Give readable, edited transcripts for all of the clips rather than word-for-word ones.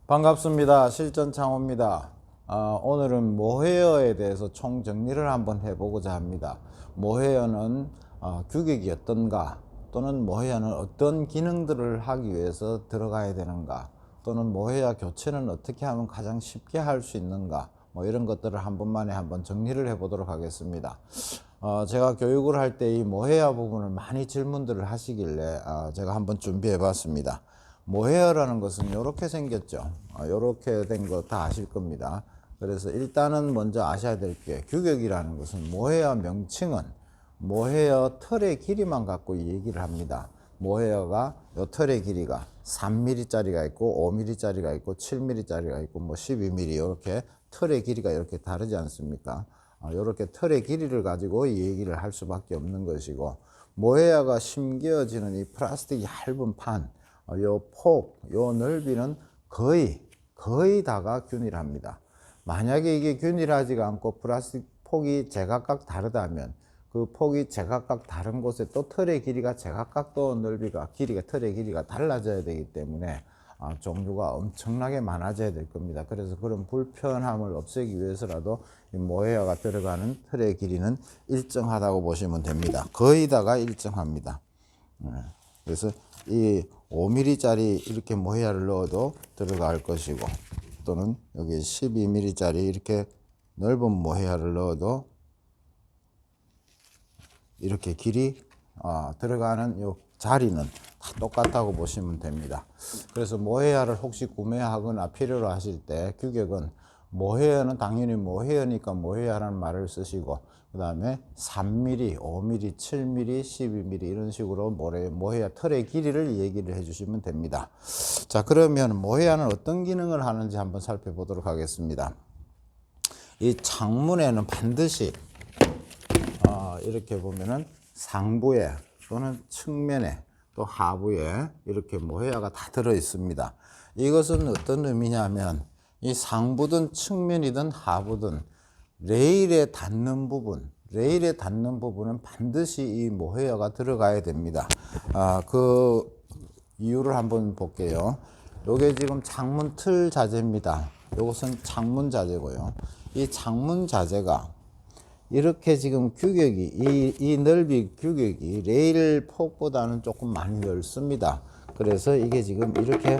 반갑습니다. 실전창호입니다. 오늘은 모헤어에 대해서 총정리를 한번 해보고자 합니다. 모헤어는 규격이 어떤가, 또는 모헤어는 어떤 기능들을 하기 위해서 들어가야 되는가, 또는 모헤어 교체는 어떻게 하면 가장 쉽게 할 수 있는가, 뭐 이런 것들을 한 번만에 한번 정리를 해보도록 하겠습니다. 제가 교육을 할 때 이 모헤어 부분을 많이 질문들을 하시길래 제가 한번 준비해 봤습니다. 모헤어라는 것은 이렇게 생겼죠. 이렇게 된 거 다 아실 겁니다. 그래서 일단은 먼저 아셔야 될 게, 규격이라는 것은 모헤어 명칭은 모헤어 털의 길이만 갖고 얘기를 합니다. 모헤어가 이 털의 길이가 3mm 짜리가 있고 5mm 짜리가 있고 7mm 짜리가 있고 뭐 12mm, 이렇게 털의 길이가 이렇게 다르지 않습니까? 이렇게 털의 길이를 가지고 이 얘기를 할 수밖에 없는 것이고, 모헤어가 심겨지는 이 플라스틱 얇은 판, 요 폭, 요 넓이는 거의 다가 균일합니다. 만약에 이게 균일하지가 않고 플라스틱 폭이 제각각 다르다면, 그 폭이 제각각 다른 곳에 또 털의 길이가 제각각 또 넓이가, 털의 길이가 달라져야 되기 때문에 종류가 엄청나게 많아져야 될 겁니다. 그래서 그런 불편함을 없애기 위해서라도 이 모헤어가 들어가는 털의 길이는 일정하다고 보시면 됩니다. 거의 다가 일정합니다. 그래서 이 5mm 짜리 이렇게 모헤어를 넣어도 들어갈 것이고, 또는 여기 12mm 짜리 이렇게 넓은 모헤어를 넣어도 이렇게 길이 들어가는 요 자리는 다 똑같다고 보시면 됩니다. 그래서 모헤어를 혹시 구매하거나 필요로 하실 때, 규격은 모헤어는 당연히 모헤어니까 모헤어라는 말을 쓰시고, 그 다음에 3mm, 5mm, 7mm, 12mm 이런 식으로 모헤어 털의 길이를 얘기를 해주시면 됩니다. 자, 그러면 모헤어는 어떤 기능을 하는지 한번 살펴보도록 하겠습니다. 이 창문에는 반드시 이렇게 보면은 상부에 또는 측면에 또 하부에 이렇게 모헤어가 다 들어 있습니다. 이것은 어떤 의미냐면, 이 상부든 측면이든 하부든 레일에 닿는 부분은 반드시 이 모헤어가 들어가야 됩니다. 그 이유를 한번 볼게요. 요게 지금 창문 틀 자재입니다. 요것은 창문 자재고요. 이 창문 자재가 이렇게 지금 규격이, 이 넓이 규격이 레일 폭보다는 조금 많이 넓습니다. 그래서 이게 지금 이렇게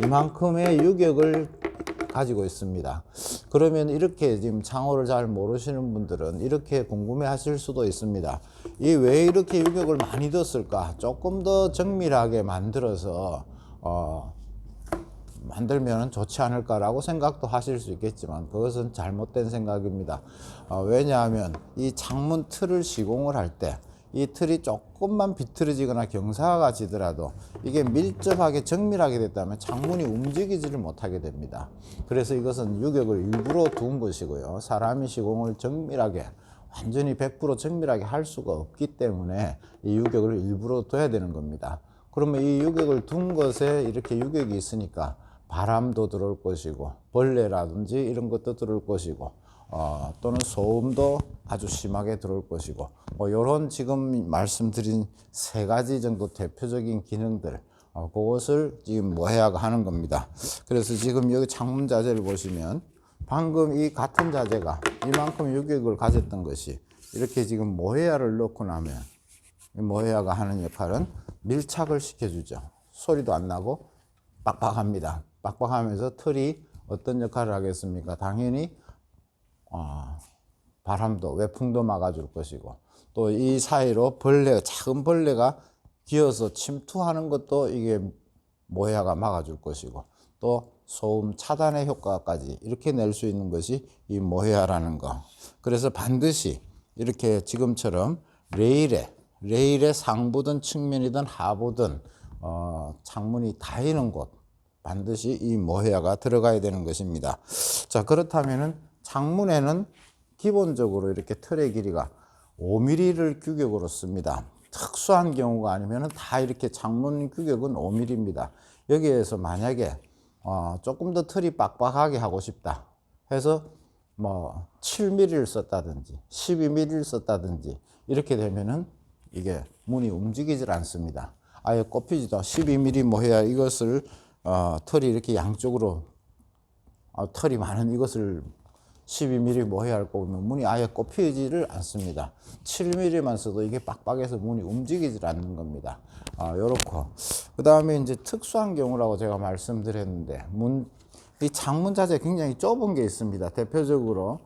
이만큼의 유격을 가지고 있습니다. 그러면 이렇게 지금 창호를 잘 모르시는 분들은 이렇게 궁금해 하실 수도 있습니다. 이 왜 이렇게 유격을 많이 뒀을까? 조금 더 정밀하게 만들어서 만들면 좋지 않을까라고 생각도 하실 수 있겠지만, 그것은 잘못된 생각입니다. 왜냐하면 이 창문 틀을 시공을 할 때 이 틀이 조금만 비틀어지거나 경사가 지더라도 이게 밀접하게 정밀하게 됐다면 창문이 움직이지를 못하게 됩니다. 그래서 이것은 유격을 일부러 둔 것이고요. 사람이 시공을 정밀하게, 완전히 100% 정밀하게 할 수가 없기 때문에 이 유격을 일부러 둬야 되는 겁니다. 그러면 이 유격을 둔 것에 이렇게 유격이 있으니까 바람도 들어올 것이고, 벌레라든지 이런 것도 들어올 것이고, 또는 소음도 아주 심하게 들어올 것이고, 이런 지금 말씀드린 세 가지 정도 대표적인 기능들, 그것을 지금 모헤어가 하는 겁니다. 그래서 지금 여기 창문 자재를 보시면, 방금 이 같은 자재가 이만큼 유격을 가졌던 것이 이렇게 지금 모헤어를 넣고 나면, 이 모헤어가 하는 역할은 밀착을 시켜주죠. 소리도 안 나고 빡빡합니다. 빡빡하면서 털이 어떤 역할을 하겠습니까? 당연히 바람도, 외풍도 막아줄 것이고, 또 이 사이로 작은 벌레가 기어서 침투하는 것도 이게 모헤어가 막아줄 것이고, 또 소음 차단의 효과까지 이렇게 낼 수 있는 것이 이 모헤어라는 거. 그래서 반드시 이렇게 지금처럼 레일의 상부든 측면이든 하부든 창문이 닿이는 곳, 반드시 이 모헤어가 들어가야 되는 것입니다. 자, 그렇다면은 창문에는 기본적으로 이렇게 틀의 길이가 5mm를 규격으로 씁니다. 특수한 경우가 아니면은 다 이렇게 창문 규격은 5mm입니다. 여기에서 만약에 조금 더 틀이 빡빡하게 하고 싶다 해서 뭐 7mm를 썼다든지 12mm를 썼다든지 이렇게 되면은 이게 문이 움직이질 않습니다. 아예 꼽히지도 12mm 모헤어 이것을 털이 이렇게 양쪽으로 털이 많은 이것을 12mm 모해야를 꼽으면 문이 아예 꼽히지를 않습니다. 7mm만 써도 이게 빡빡해서 문이 움직이질 않는 겁니다. 요렇고. 그 다음에 이제 특수한 경우라고 제가 말씀드렸는데, 이 창문 자재 굉장히 좁은 게 있습니다. 대표적으로,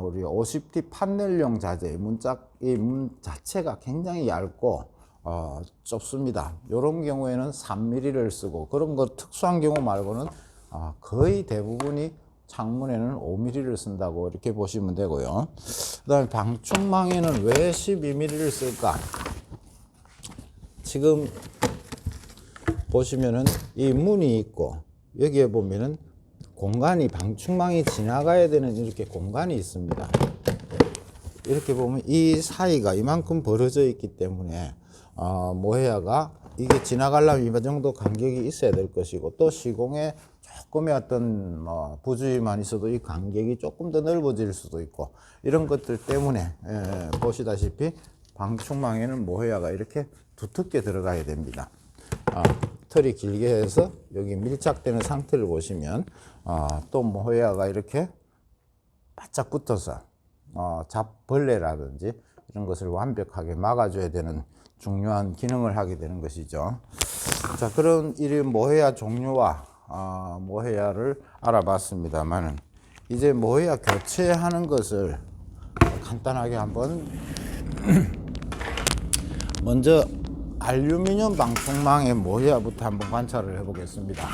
우리 50T 판넬용 자재, 이 문 자체가 굉장히 얇고, 좁습니다. 이런 경우에는 3mm를 쓰고, 그런 거 특수한 경우 말고는 거의 대부분이 창문에는 5mm를 쓴다고 이렇게 보시면 되고요. 그 다음에 방충망에는 왜 12mm를 쓸까? 지금 보시면은 이 문이 있고, 여기에 보면은 공간이, 방충망이 지나가야 되는 이렇게 공간이 있습니다. 이렇게 보면 이 사이가 이만큼 벌어져 있기 때문에 모해야가 이게 지나가려면 이 정도 간격이 있어야 될 것이고, 또 시공에 조금의 어떤 부주의만 있어도 이 간격이 조금 더 넓어질 수도 있고, 이런 것들 때문에 보시다시피 방충망에는 모해야가 이렇게 두텁게 들어가야 됩니다. 털이 길게 해서 여기 밀착되는 상태를 보시면 또 모해야가 이렇게 바짝 붙어서 잡벌레라든지 이런 것을 완벽하게 막아줘야 되는 중요한 기능을 하게 되는 것이죠. 자, 그런 이 모해야 종류와 모해야를 알아봤습니다만, 이제 모해야 교체하는 것을 간단하게 한번 먼저 알루미늄 방충망의 모해야부터 한번 관찰을 해 보겠습니다.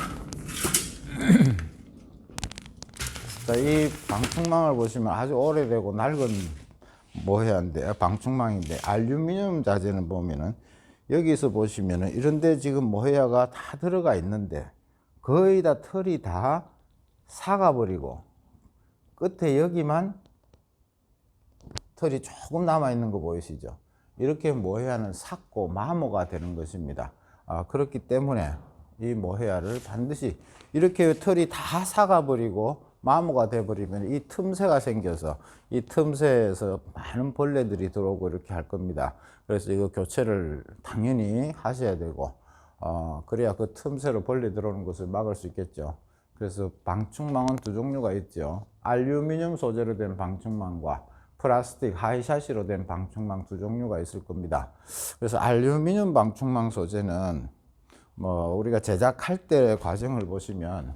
자, 이 방충망을 보시면 아주 오래되고 낡은 모해야인데, 방충망인데, 알루미늄 자재는 보면은 여기서 보시면은 이런데 지금 모해야가 다 들어가 있는데 거의 다 털이 다 삭아버리고 끝에 여기만 털이 조금 남아 있는 거 보이시죠? 이렇게 모해야는 삭고 마모가 되는 것입니다. 그렇기 때문에 이 모해야를 반드시 이렇게 털이 다 삭아버리고 마모가 돼버리면 이 틈새가 생겨서 이 틈새에서 많은 벌레들이 들어오고 이렇게 할 겁니다. 그래서 이거 교체를 당연히 하셔야 되고, 그래야 그 틈새로 벌레 들어오는 것을 막을 수 있겠죠. 그래서 방충망은 두 종류가 있죠. 알루미늄 소재로 된 방충망과 플라스틱 하이샤시로 된 방충망 두 종류가 있을 겁니다. 그래서 알루미늄 방충망 소재는 우리가 제작할 때의 과정을 보시면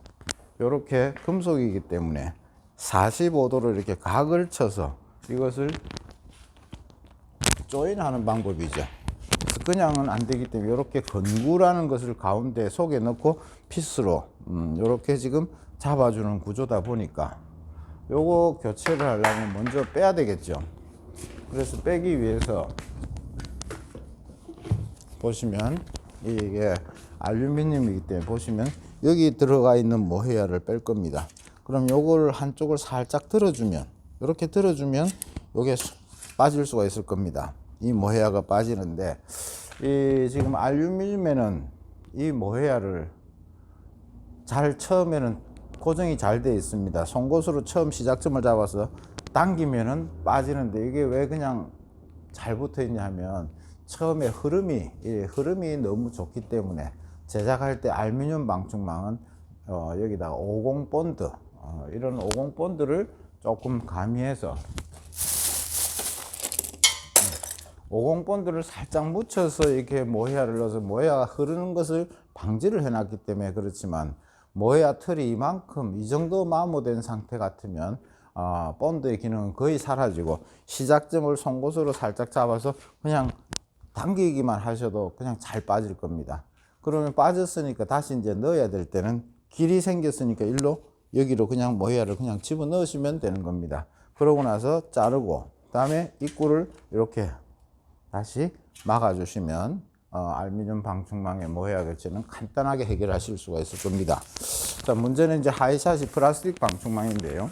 이렇게 금속이기 때문에 45도로 이렇게 각을 쳐서 이것을 조인하는 방법이죠. 그냥은 안 되기 때문에 이렇게 건구라는 것을 가운데 속에 넣고 피스로 이렇게 지금 잡아주는 구조다 보니까 요거 교체를 하려면 먼저 빼야 되겠죠. 그래서 빼기 위해서 보시면 이게 알루미늄이기 때문에 보시면 여기 들어가 있는 모해야를 뺄 겁니다. 그럼 요걸 한쪽을 살짝 들어주면, 이렇게 들어주면 요게 빠질 수가 있을 겁니다. 이 모해야가 빠지는데, 이 지금 알루미늄에는 이 모해야를 처음에는 고정이 잘 되어 있습니다. 송곳으로 처음 시작점을 잡아서 당기면은 빠지는데, 이게 왜 그냥 잘 붙어 있냐 하면 처음에 흐름이 너무 좋기 때문에 제작할 때 알루미늄 방충망은 여기다가 50 본드, 이런 50 본드를 조금 가미해서 50 본드를 살짝 묻혀서 이렇게 모해야를 넣어서 모해야가 흐르는 것을 방지를 해놨기 때문에 그렇지만, 모해야 털이 이만큼 이 정도 마모된 상태 같으면 본드의 기능은 거의 사라지고 시작점을 송곳으로 살짝 잡아서 그냥 당기기만 하셔도 그냥 잘 빠질 겁니다. 그러면 빠졌으니까 다시 이제 넣어야 될 때는 길이 생겼으니까 여기로 그냥 모해야를 그냥 집어 넣으시면 되는 겁니다. 그러고 나서 자르고 그다음에 입구를 이렇게 다시 막아 주시면 알루미늄 방충망의 모해야 교체는 간단하게 해결하실 수가 있을 겁니다. 자, 문제는 이제 하이샷이 플라스틱 방충망인데요.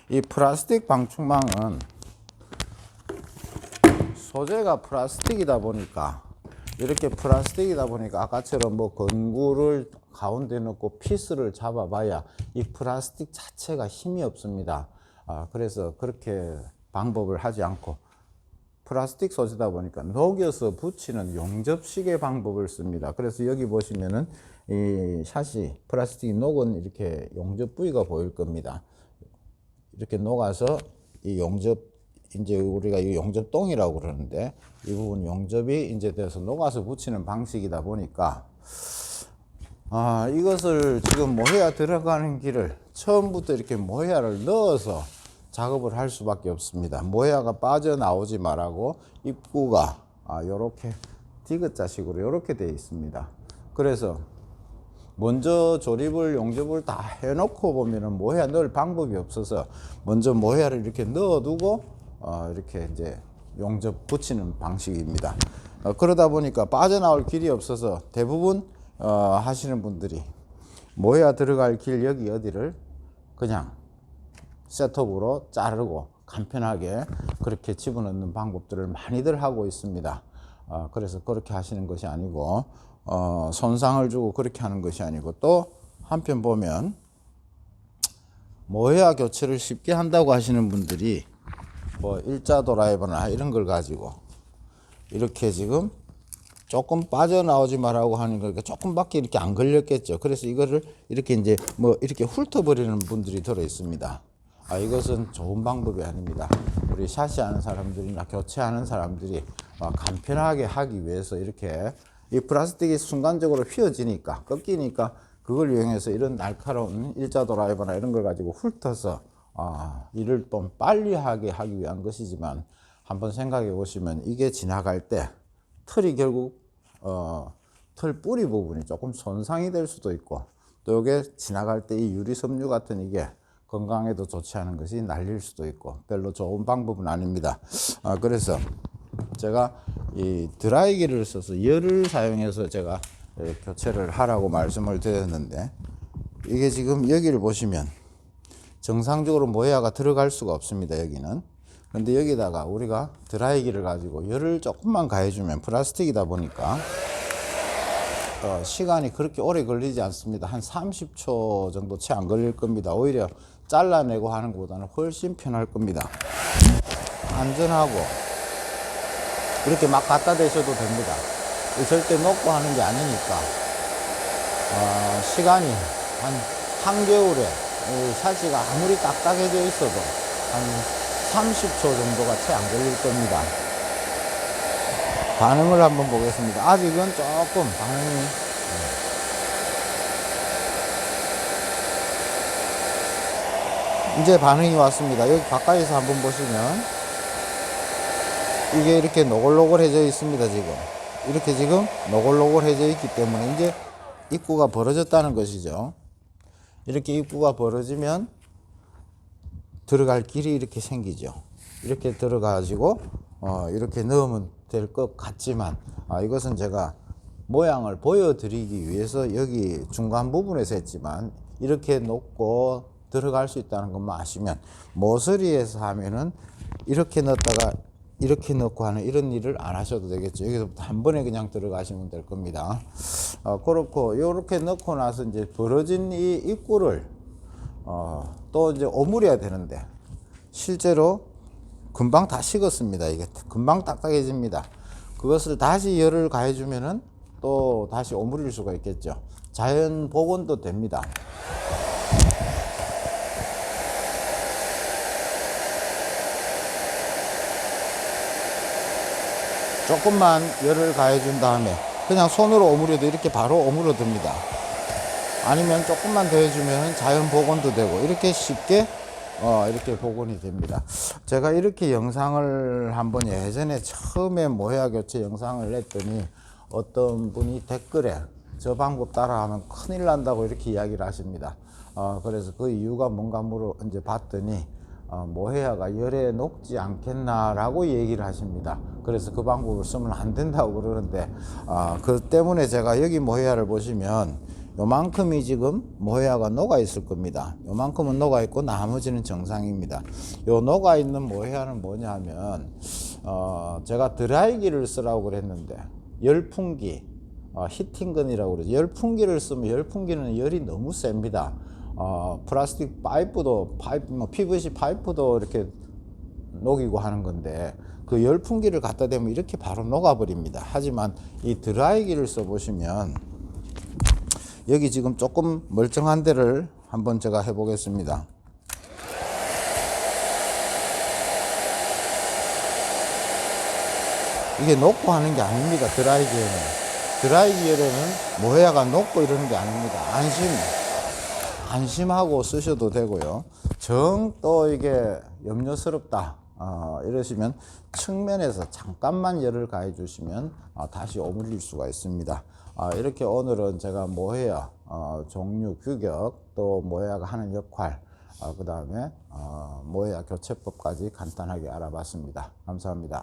이 플라스틱 방충망은 소재가 플라스틱이다 보니까 아까처럼 건구를 가운데 넣고 피스를 잡아봐야 이 플라스틱 자체가 힘이 없습니다. 그래서 그렇게 방법을 하지 않고 플라스틱 소재다 보니까 녹여서 붙이는 용접식의 방법을 씁니다. 그래서 여기 보시면은 이 샷이 플라스틱이 녹은 이렇게 용접 부위가 보일 겁니다. 이렇게 녹아서 이 용접, 이제 우리가 이 용접동이라고 그러는데 이 부분 용접이 이제 돼서 녹아서 붙이는 방식이다 보니까 이것을 지금 모헤야 들어가는 길을 처음부터 이렇게 모헤야를 넣어서 작업을 할 수밖에 없습니다. 모헤야가 빠져나오지 말라고 입구가 요렇게 디귿자식으로 요렇게 되어 있습니다. 그래서 먼저 조립을 용접을 다 해놓고 보면은 모헤야 넣을 방법이 없어서 먼저 모헤야를 이렇게 넣어두고 이렇게 이제 용접 붙이는 방식입니다. 그러다 보니까 빠져나올 길이 없어서 대부분 하시는 분들이 모헤야 들어갈 길 여기 어디를 그냥 셋업으로 자르고 간편하게 그렇게 집어넣는 방법들을 많이들 하고 있습니다. 그래서 그렇게 하시는 것이 아니고 손상을 주고 그렇게 하는 것이 아니고 또 한편 보면 모헤야 교체를 쉽게 한다고 하시는 분들이 뭐 일자 드라이버나 이런 걸 가지고 이렇게 지금 조금 빠져나오지 말라고 하는 거니까 조금밖에 이렇게 안 걸렸겠죠. 그래서 이거를 이렇게 이제 뭐 이렇게 훑어버리는 분들이 들어 있습니다. 이것은 좋은 방법이 아닙니다. 우리 샷이 하는 사람들이나 교체하는 사람들이 간편하게 하기 위해서 이렇게 이 플라스틱이 순간적으로 휘어지니까 꺾이니까 그걸 이용해서 이런 날카로운 일자 드라이버나 이런 걸 가지고 훑어서 일을 좀 빨리 하게 하기 위한 것이지만 한번 생각해 보시면 이게 지나갈 때 털이 결국 털 뿌리 부분이 조금 손상이 될 수도 있고 또 이게 지나갈 때 이 유리 섬유 같은 이게 건강에도 좋지 않은 것이 날릴 수도 있고 별로 좋은 방법은 아닙니다. 그래서 제가 이 드라이기를 써서 열을 사용해서 제가 교체를 하라고 말씀을 드렸는데 이게 지금 여기를 보시면 정상적으로 모헤야가 들어갈 수가 없습니다. 여기는. 근데 여기다가 우리가 드라이기를 가지고 열을 조금만 가해주면 플라스틱이다 보니까 시간이 그렇게 오래 걸리지 않습니다. 한 30초 정도 채 안 걸릴 겁니다. 오히려 잘라내고 하는 것보다는 훨씬 편할 겁니다. 안전하고 이렇게 막 갖다 대셔도 됩니다. 절대 놓고 하는 게 아니니까 시간이 한 한겨울에 샷이가 아무리 딱딱해져 있어도 한 30초 정도가 채 안 걸릴 겁니다. 반응을 한번 보겠습니다. 아직은 조금 반응이 이제 반응이 왔습니다. 여기 가까이서 한번 보시면 이게 이렇게 노골노골해져 있습니다. 지금 이렇게 지금 노골노골해져 있기 때문에 이제 입구가 벌어졌다는 것이죠. 이렇게 입구가 벌어지면 들어갈 길이 이렇게 생기죠. 이렇게 들어가지고 이렇게 넣으면 될 것 같지만 이것은 제가 모양을 보여드리기 위해서 여기 중간 부분에서 했지만 이렇게 놓고 들어갈 수 있다는 것만 아시면 모서리에서 하면은 이렇게 넣었다가 이렇게 넣고 하는 이런 일을 안 하셔도 되겠죠. 여기서부터 한 번에 그냥 들어가시면 될 겁니다. 그렇고 이렇게 넣고 나서 이제 벌어진 이 입구를 또 이제 오므려야 되는데 실제로 금방 다 식었습니다. 이게 금방 딱딱해집니다. 그것을 다시 열을 가해주면은 또 다시 오므릴 수가 있겠죠. 자연 복원도 됩니다. 조금만 열을 가해준 다음에 그냥 손으로 오므려도 이렇게 바로 오므려듭니다. 아니면 조금만 더 해주면 자연 복원도 되고 이렇게 쉽게 이렇게 복원이 됩니다. 제가 이렇게 영상을 한번 예전에 처음에 모헤야 교체 영상을 냈더니 어떤 분이 댓글에 저 방법 따라하면 큰일 난다고 이렇게 이야기를 하십니다. 그래서 그 이유가 뭔가 물어 이제 봤더니 모헤야가 열에 녹지 않겠나라고 얘기를 하십니다. 그래서 그 방법을 쓰면 안 된다고 그러는데 그 때문에 제가 여기 모헤야를 보시면 요만큼이 지금 모헤야가 녹아 있을 겁니다. 요만큼은 녹아 있고 나머지는 정상입니다. 요 녹아 있는 모헤야는 뭐냐 하면 제가 드라이기를 쓰라고 그랬는데 열풍기 히팅건이라고 그러죠. 열풍기를 쓰면 열풍기는 열이 너무 셉니다. 플라스틱 파이프도 PVC 파이프도 이렇게 녹이고 하는 건데 그 열풍기를 갖다 대면 이렇게 바로 녹아버립니다. 하지만 이 드라이기를 써보시면 여기 지금 조금 멀쩡한 데를 한번 제가 해보겠습니다. 이게 녹고 하는 게 아닙니다. 드라이기에는 모헤야가 녹고 이러는 게 아닙니다. 안심하고 쓰셔도 되고요. 정 또 이게 염려스럽다 이러시면 측면에서 잠깐만 열을 가해 주시면 다시 오므릴 수가 있습니다. 이렇게 오늘은 제가 모헤야 종류, 규격, 또 모헤야가 하는 역할, 그 다음에 모헤야 교체법까지 간단하게 알아봤습니다. 감사합니다.